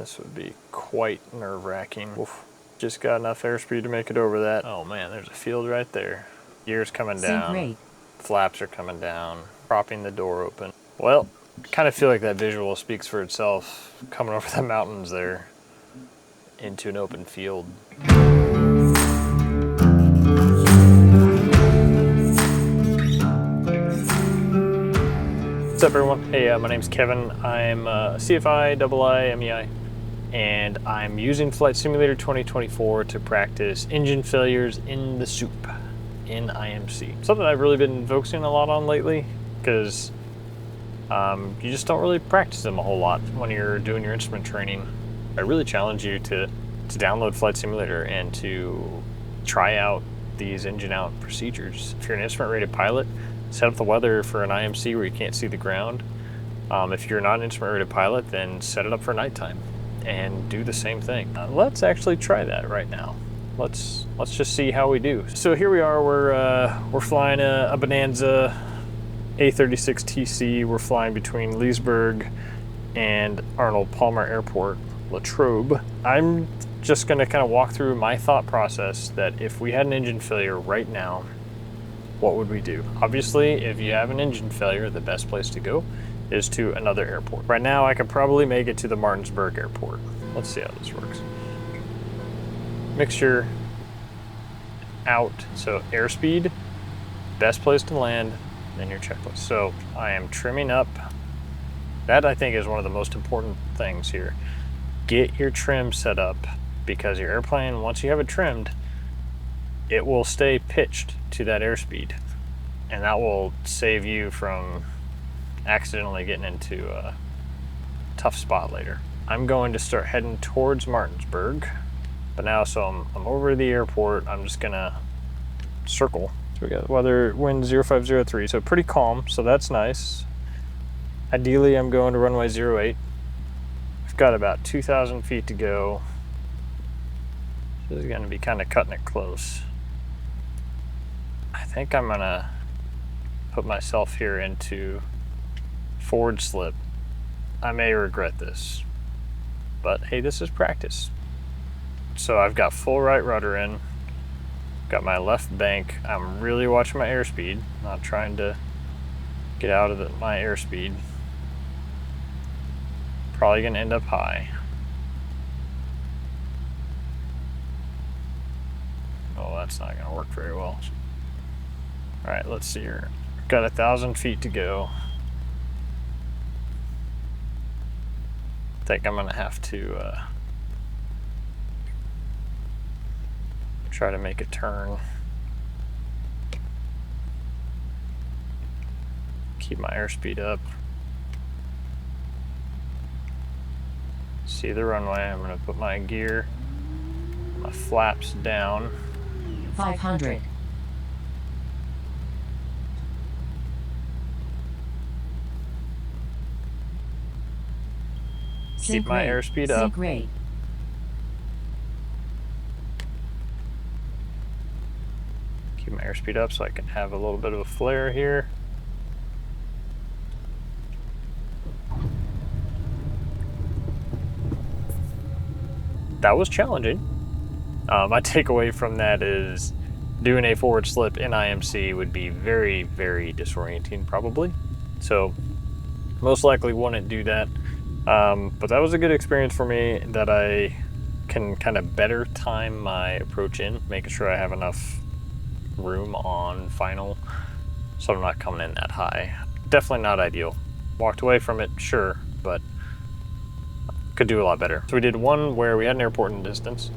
This would be quite nerve-wracking. Oof. Just got enough airspeed to make it over that. Oh man, there's a field right there. Gears coming down. Flaps are coming down. Propping the door open. Well, I kind of feel like that visual speaks for itself. Coming over the mountains there into an open field. What's up everyone? Hey, my name's Kevin. I'm CFI IIMEI, and I'm using Flight Simulator 2024 to practice engine failures in the soup in IMC. Something I've really been focusing a lot on lately, because you just don't really practice them a whole lot when you're doing your instrument training. I really challenge you to download Flight Simulator and to try out these engine out procedures. If you're an instrument rated pilot, set up the weather for an IMC where you can't see the ground. If you're not an instrument rated pilot, then set it up for nighttime and do the same thing. Let's actually try that right now. Let's just see how we do. So here we are. We're flying a Bonanza A36TC. We're flying between Leesburg and Arnold Palmer Airport, Latrobe. I'm just going to kind of walk through my thought process that if we had an engine failure right now, what would we do? Obviously, if you have an engine failure, the best place to go is to another airport. Right now, I could probably make it to the Martinsburg airport. Let's see how this works. Mixture out, so airspeed, best place to land, then your checklist. So I am trimming up. That I think is one of the most important things here. Get your trim set up, because your airplane, once you have it trimmed, it will stay pitched to that airspeed, and that will save you from accidentally getting into a tough spot later. I'm going to start heading towards Martinsburg, but now, so I'm over the airport. I'm just gonna circle. So we got weather, wind 0503, so pretty calm, so that's nice. Ideally, I'm going to runway 08. I've got about 2,000 feet to go. This is gonna be kind of cutting it close. I think I'm gonna put myself here into forward slip. I may regret this, but hey, this is practice. So I've got full right rudder in, got my left bank. I'm really watching my airspeed, not trying to get out of my airspeed. Probably gonna end up high. Oh, that's not gonna work very well. All right, let's see here. Got 1,000 feet to go. I think I'm gonna have to try to make a turn. Keep my airspeed up. See the runway. I'm gonna put my gear, my flaps down. 500. Keep my airspeed up. Keep my airspeed up so I can have a little bit of a flare here. That was challenging. My takeaway from that is doing a forward slip in IMC would be very, very disorienting probably. So most likely wouldn't do that. But that was a good experience for me, that I can kind of better time my approach in, making sure I have enough room on final so I'm not coming in that high. Definitely not ideal. Walked away from it, sure, but could do a lot better. So we did one where we had an airport in distance,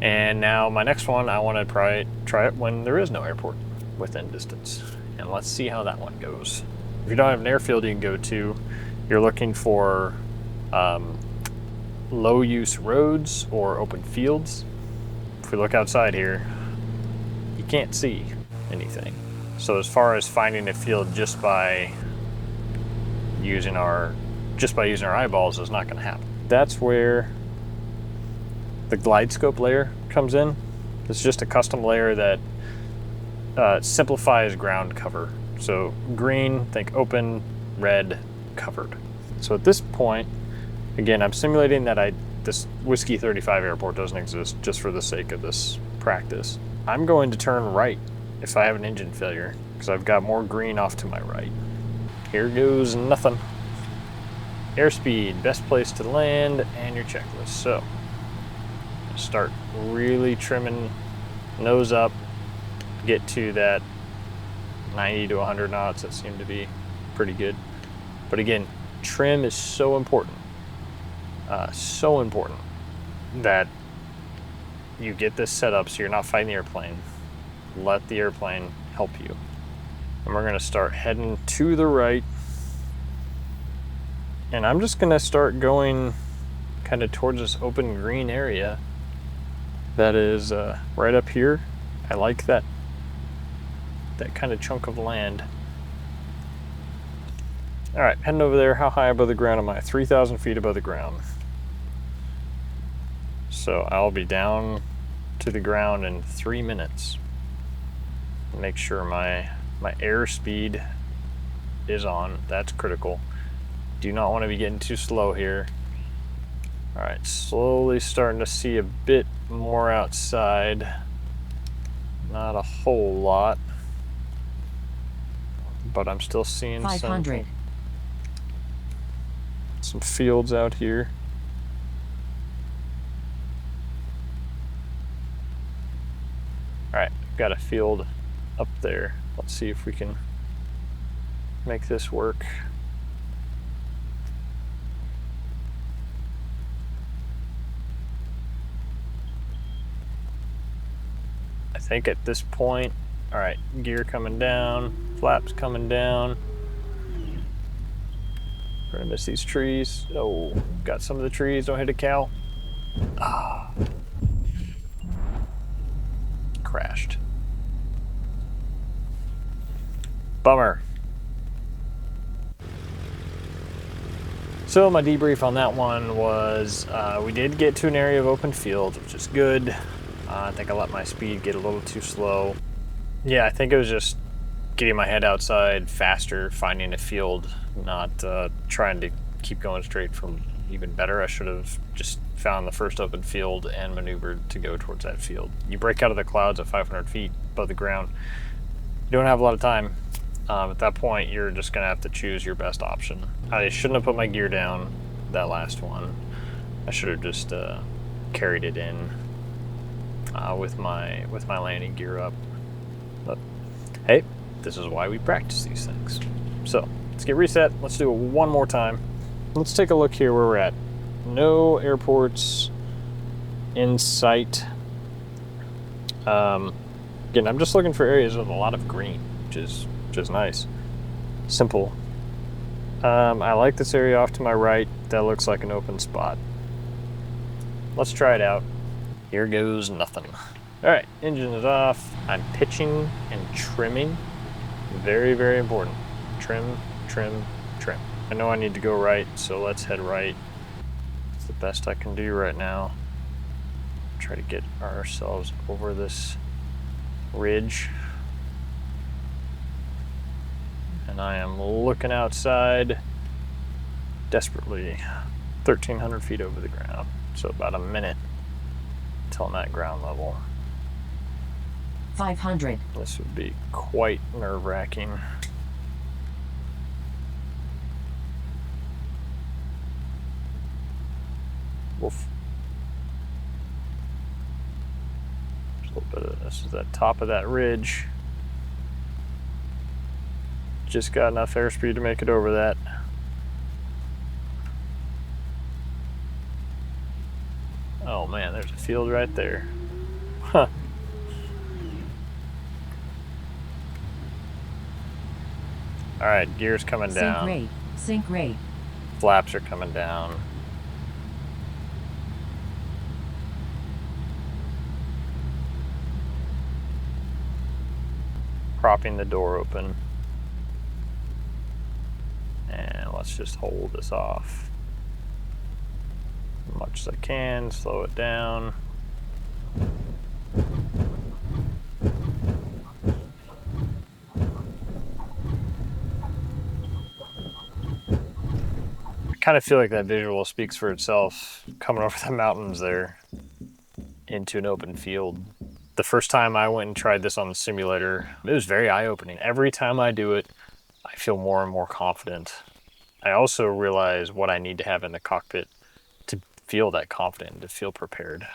and now my next one, I want to try it when there is no airport within distance, and let's see how that one goes. If you don't have an airfield you can go to, you're looking for low use roads or open fields. If we look outside here, you can't see anything. So as far as finding a field just by using our eyeballs is not going to happen. That's where the glide scope layer comes in. It's just a custom layer that simplifies ground cover. So green, think open, red, covered. So at this point, again, I'm simulating that this Whiskey 35 airport doesn't exist just for the sake of this practice. I'm going to turn right if I have an engine failure because I've got more green off to my right. Here goes nothing. Airspeed, best place to land, and your checklist. So, start really trimming nose up, get to that 90 to 100 knots. That seemed to be pretty good. But again, trim is so important that you get this set up so you're not fighting the airplane. Let the airplane help you. And we're gonna start heading to the right. And I'm just gonna start going kind of towards this open green area that is right up here. I like that kind of chunk of land. All right, heading over there. How high above the ground am I? 3,000 feet above the ground. So I'll be down to the ground in 3 minutes. Make sure my airspeed is on. That's critical. Do not want to be getting too slow here. All right, slowly starting to see a bit more outside. Not a whole lot, but I'm still seeing 500. some fields out here. All right, got a field up there. Let's see if we can make this work. I think at this point, all right, gear coming down, flaps coming down. We're gonna miss these trees. Oh, got some of the trees, don't hit a cow. Ah. Crashed. Bummer. So my debrief on that one was we did get to an area of open field, which is good. I think I let my speed get a little too slow. Yeah, I think it was just getting my head outside faster, finding a field, not trying to keep going straight from even better. I should have just found the first open field and maneuvered to go towards that field. You break out of the clouds at 500 feet above the ground. You don't have a lot of time. At that point, you're just gonna have to choose your best option. I shouldn't have put my gear down that last one. I should have just carried it in with my landing gear up. But hey, this is why we practice these things. So let's get reset. Let's do it one more time. Let's take a look here where we're at. No airports in sight. Again, I'm just looking for areas with a lot of green, which is nice. Simple. I like this area off to my right. That looks like an open spot. Let's try it out. Here goes nothing. All right, engine is off. I'm pitching and trimming. Very, very important. Trim, trim, trim. I know I need to go right, so let's head right. It's the best I can do right now. Try to get ourselves over this ridge. And I am looking outside desperately. 1,300 feet over the ground. So about a minute until I'm at ground level. 500. This would be quite nerve-wracking. Woof. There's a little bit of this is the top of that ridge. Just got enough airspeed to make it over that. Oh man, there's a field right there. Huh. All right, gear's coming down. Sync rate. Sync rate. Flaps are coming down. Propping the door open. And let's just hold this off as much as I can, slow it down. I kind of feel like that visual speaks for itself, coming over the mountains there into an open field. The first time I went and tried this on the simulator, it was very eye-opening. Every time I do it, I feel more and more confident. I also realize what I need to have in the cockpit to feel that confident, to feel prepared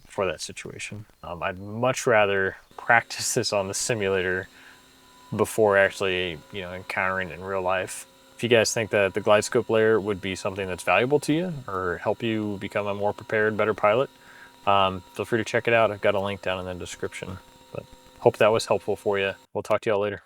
for that situation. I'd much rather practice this on the simulator before actually, encountering it in real life. If you guys think that the glide scope layer would be something that's valuable to you or help you become a more prepared, better pilot, feel free to check it out. I've got a link down in the description. But hope that was helpful for you. We'll talk to y'all later.